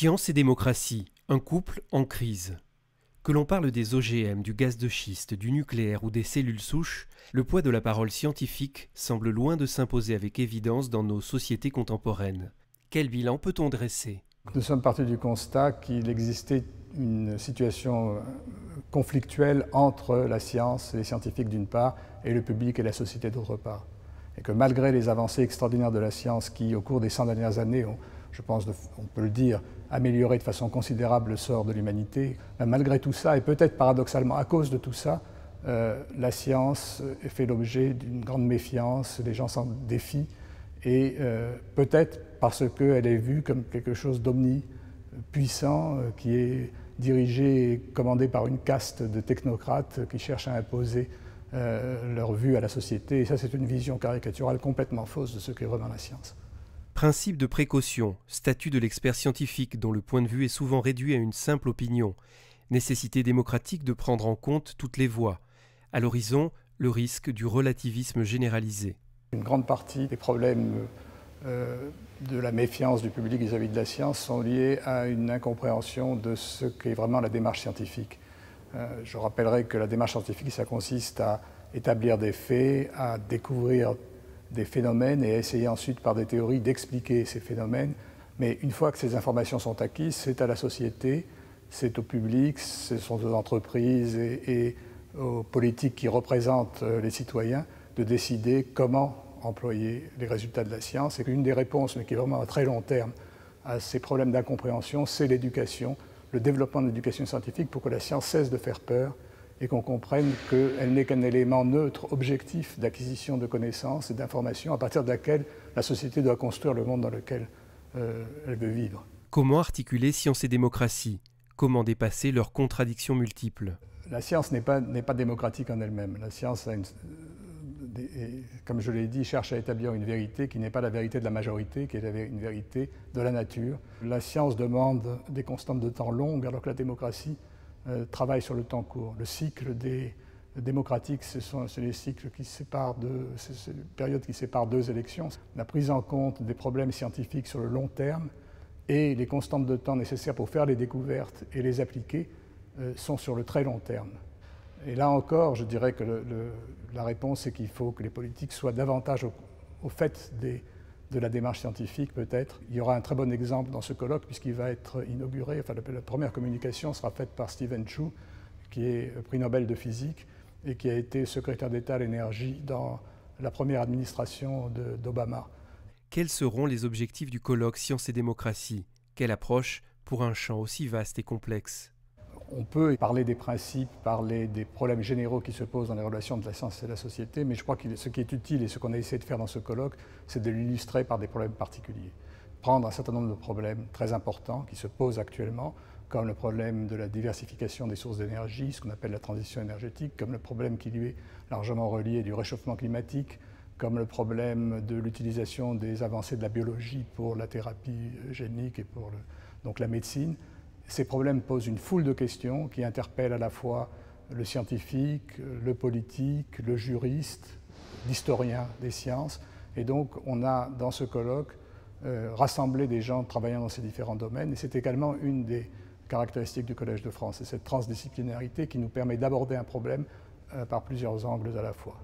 Science et démocratie, un couple en crise. Que l'on parle des OGM, du gaz de schiste, du nucléaire ou des cellules souches, le poids de la parole scientifique semble loin de s'imposer avec évidence dans nos sociétés contemporaines. Quel bilan peut-on dresser ? Nous sommes partis du constat qu'il existait une situation conflictuelle entre la science et les scientifiques d'une part et le public et la société d'autre part. Et que malgré les avancées extraordinaires de la science qui, au cours des 100 dernières années, je pense, on peut le dire, amélioré de façon considérable le sort de l'humanité, malgré tout ça, et peut-être paradoxalement à cause de tout ça, la science fait l'objet d'une grande méfiance, les gens s'en défient, et peut-être parce qu'elle est vue comme quelque chose d'omnipuissant, qui est dirigé et commandé par une caste de technocrates qui cherchent à imposer leur vue à la société. Et ça, c'est une vision caricaturale complètement fausse de ce qu'est vraiment la science. Principe de précaution, statut de l'expert scientifique dont le point de vue est souvent réduit à une simple opinion, nécessité démocratique de prendre en compte toutes les voix. À l'horizon, le risque du relativisme généralisé. Une grande partie des problèmes de la méfiance du public vis-à-vis de la science sont liés à une incompréhension de ce qu'est vraiment la démarche scientifique. Je rappellerai que la démarche scientifique, ça consiste à établir des faits, à découvrir des phénomènes et à essayer ensuite par des théories d'expliquer ces phénomènes. Mais une fois que ces informations sont acquises, c'est à la société, c'est au public, ce sont aux entreprises et aux politiques qui représentent les citoyens de décider comment employer les résultats de la science. Et qu'une des réponses, mais qui est vraiment à très long terme, à ces problèmes d'incompréhension, c'est l'éducation, le développement de l'éducation scientifique pour que la science cesse de faire peur et qu'on comprenne qu'elle n'est qu'un élément neutre, objectif d'acquisition de connaissances et d'informations à partir de laquelle la société doit construire le monde dans lequel elle veut vivre. Comment articuler science et démocratie ? Comment dépasser leurs contradictions multiples ? La science n'est pas démocratique en elle-même. La science, comme je l'ai dit, cherche à établir une vérité qui n'est pas la vérité de la majorité, qui est une vérité de la nature. La science demande des constantes de temps longues, alors que la démocratie travaille sur le temps court. Le cycle démocratique, c'est les cycles qui séparent c'est une période qui sépare deux élections. La prise en compte des problèmes scientifiques sur le long terme et les constantes de temps nécessaires pour faire les découvertes et les appliquer sont sur le très long terme. Et là encore, je dirais que la réponse est qu'il faut que les politiques soient davantage au fait de la démarche scientifique, peut-être. Il y aura un très bon exemple dans ce colloque, puisqu'il va être inauguré, enfin la première communication sera faite par Steven Chu, qui est prix Nobel de physique, et qui a été secrétaire d'État à l'énergie dans la première administration d'Obama. Quels seront les objectifs du colloque Science et démocratie ? Quelle approche pour un champ aussi vaste et complexe ? On peut parler des principes, parler des problèmes généraux qui se posent dans les relations de la science et de la société, mais je crois que ce qui est utile et ce qu'on a essayé de faire dans ce colloque, c'est de l'illustrer par des problèmes particuliers. Prendre un certain nombre de problèmes très importants qui se posent actuellement, comme le problème de la diversification des sources d'énergie, ce qu'on appelle la transition énergétique, comme le problème qui lui est largement relié du réchauffement climatique, comme le problème de l'utilisation des avancées de la biologie pour la thérapie génique et pour donc la médecine. Ces problèmes posent une foule de questions qui interpellent à la fois le scientifique, le politique, le juriste, l'historien des sciences. Et donc on a dans ce colloque rassemblé des gens travaillant dans ces différents domaines. Et c'est également une des caractéristiques du Collège de France. C'est cette transdisciplinarité qui nous permet d'aborder un problème par plusieurs angles à la fois.